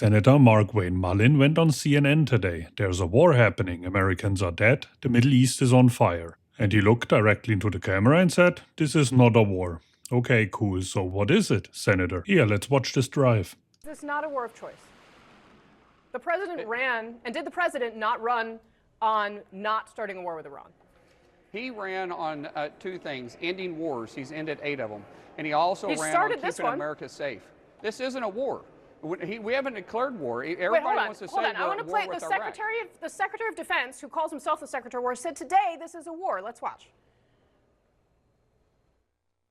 Senator Markwayne Mullin went on CNN today. There's a war happening, Americans are dead, the Middle East is on fire. And he looked directly into the camera and said, "This is not a war." Okay, cool, so what is it, Senator? Here, let's watch this drive. This is not a war of choice. The president ran, and did the president not run on not starting a war with Iran? He ran on two things, ending wars. He's ended 8 of them. And he also ran on keeping America safe. This isn't a war. We haven't declared war. Everybody wants to say we're at war with Iraq. The Secretary of Defense, who calls himself the Secretary of War, said today this is a war. Let's watch.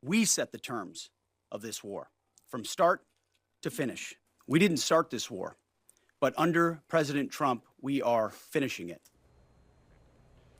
We set the terms of this war from start to finish. We didn't start this war, but under President Trump, we are finishing it.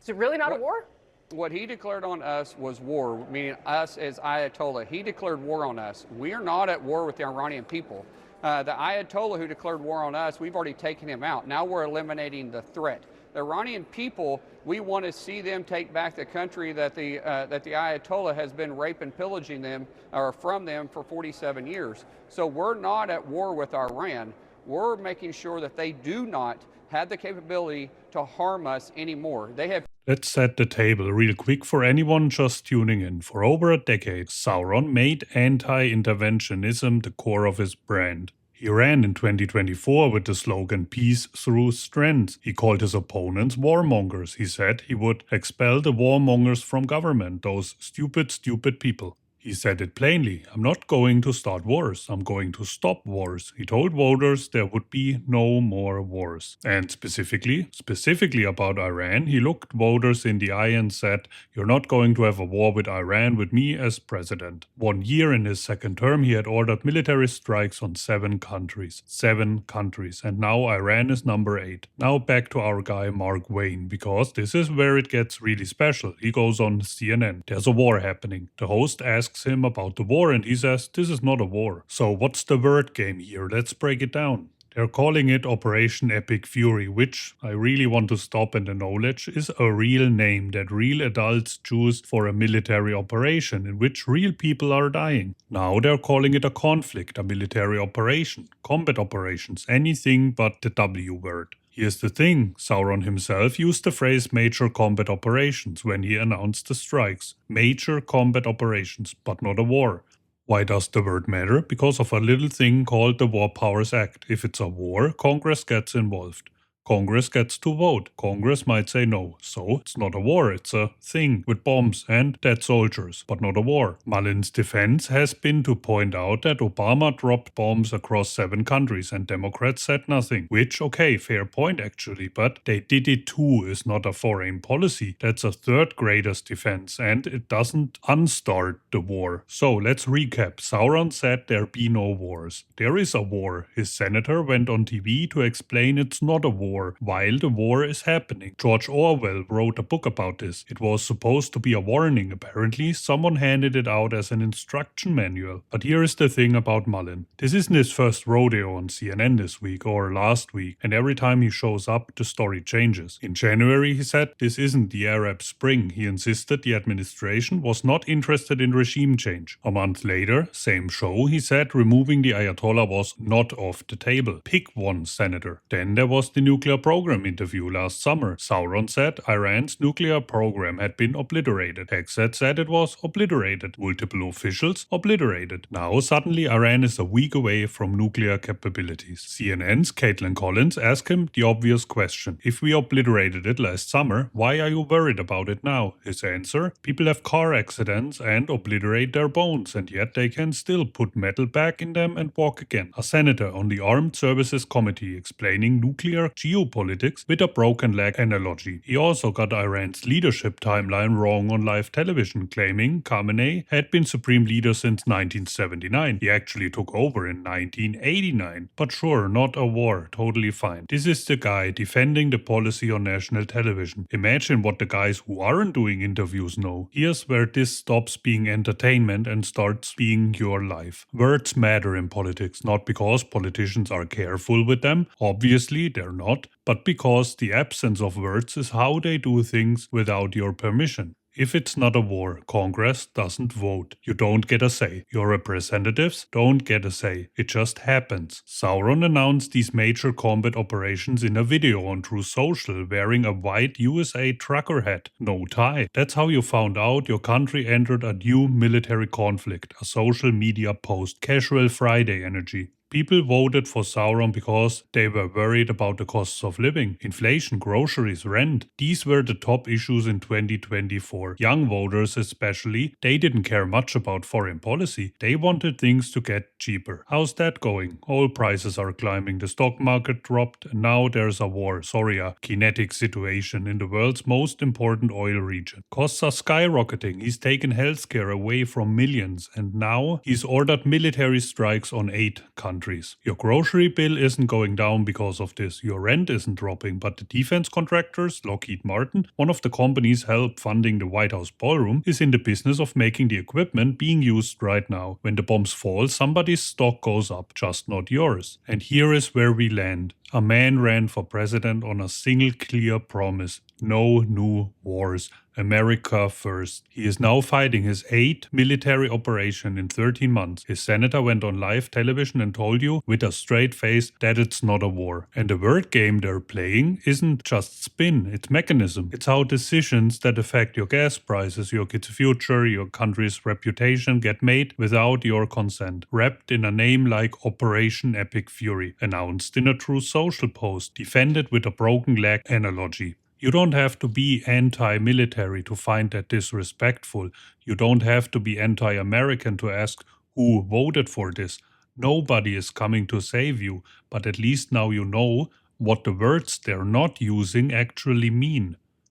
Is it really not a war? What he declared on us was war, meaning us as Ayatollah. He declared war on us. We are not at war with the Iranian people. The Ayatollah who declared war on us, we've already taken him out. Now we're eliminating the threat. The Iranian people, we want to see them take back the country that the Ayatollah has been raping and pillaging them or from them for 47 years. So we're not at war with Iran. We're making sure that they do not have the capability to harm us anymore. They have. Let's set the table real quick for anyone just tuning in. For over a decade, Sauron made anti-interventionism the core of his brand. He ran in 2024 with the slogan "Peace through strength." He called his opponents warmongers. He said he would expel the warmongers from government, those stupid people. He said it plainly, "I'm not going to start wars, I'm going to stop wars." He told voters there would be no more wars. And specifically about Iran, he looked voters in the eye and said, "You're not going to have a war with Iran with me as president." 1 year in his second term, he had ordered military strikes on 7 countries. 7 countries. And now Iran is number 8. Now back to our guy Markwayne, because this is where it gets really special. He goes on CNN. There's a war happening. The host asks him about the war and he says, "This is not a war." So what's the word game here? Let's break it down. They're calling it Operation Epic Fury, which I really want to stop and acknowledge is a real name that real adults choose for a military operation in which real people are dying. Now they're calling it a conflict, a military operation, combat operations, anything but the W word. Here's the thing, Sauron himself used the phrase major combat operations when he announced the strikes. Major combat operations, but not a war. Why does the word matter? Because of a little thing called the War Powers Act. If it's a war, Congress gets involved. Congress gets to vote. Congress might say no. So it's not a war, it's a thing with bombs and dead soldiers, but not a war. Mullin's defense has been to point out that Obama dropped bombs across 7 countries and Democrats said nothing. Which, okay, fair point actually, but they did it too is not a foreign policy. That's a third graders defense and it doesn't unstart the war. So let's recap. Sauron said there be no wars. There is a war. His senator went on TV to explain it's not a war while the war is happening. George Orwell wrote a book about this. It was supposed to be a warning. Apparently, someone handed it out as an instruction manual. But here is the thing about Mullin. This isn't his first rodeo on CNN this week or last week, and every time he shows up, the story changes. In January, he said this isn't the Arab Spring. He insisted the administration was not interested in regime change. A month later, same show, he said removing the Ayatollah was not off the table. Pick one, Senator. Then there was the nuclear program interview last summer. Sauron said Iran's nuclear program had been obliterated. Hexet said it was obliterated. Multiple officials obliterated. Now suddenly Iran is a week away from nuclear capabilities. CNN's Caitlin Collins asked him the obvious question. If we obliterated it last summer, why are you worried about it now? His answer, people have car accidents and obliterate their bones and yet they can still put metal back in them and walk again. A senator on the Armed Services Committee explaining nuclear geopolitics with a broken leg analogy. He also got Iran's leadership timeline wrong on live television, claiming Khamenei had been supreme leader since 1979. He actually took over in 1989. But sure, not a war, totally fine. This is the guy defending the policy on national television. Imagine what the guys who aren't doing interviews know. Here's where this stops being entertainment and starts being your life. Words matter in politics, not because politicians are careful with them. Obviously, they're not. But because the absence of words is how they do things without your permission. If it's not a war, Congress doesn't vote. You don't get a say. Your representatives don't get a say. It just happens. Sauron announced these major combat operations in a video on True Social wearing a white USA trucker hat. No tie. That's how you found out your country entered a new military conflict. A social media post. Casual Friday energy. People voted for Sauron because they were worried about the costs of living, inflation, groceries, rent. These were the top issues in 2024. Young voters especially, they didn't care much about foreign policy. They wanted things to get cheaper. How's that going? Oil prices are climbing, the stock market dropped, and now there's a war, a kinetic situation in the world's most important oil region. Costs are skyrocketing. He's taken healthcare away from millions, and now he's ordered military strikes on 8 countries. Your grocery bill isn't going down because of this. Your rent isn't dropping, but the defense contractors, Lockheed Martin, one of the companies help funding the White House ballroom, is in the business of making the equipment being used right now. When the bombs fall, somebody's stock goes up, just not yours. And here is where we land. A man ran for president on a single clear promise. No new wars. America first. He is now fighting his 8th military operation in 13 months. His senator went on live television and told you with a straight face that it's not a war. And the word game they're playing isn't just spin, it's mechanism. It's how decisions that affect your gas prices, your kids' future, your country's reputation get made without your consent. Wrapped in a name like Operation Epic Fury, announced in a True Social post, defended with a broken leg analogy. You don't have to be anti-military to find that disrespectful. You don't have to be anti-American to ask who voted for this. Nobody is coming to save you, but at least now you know what the words they're not using actually mean.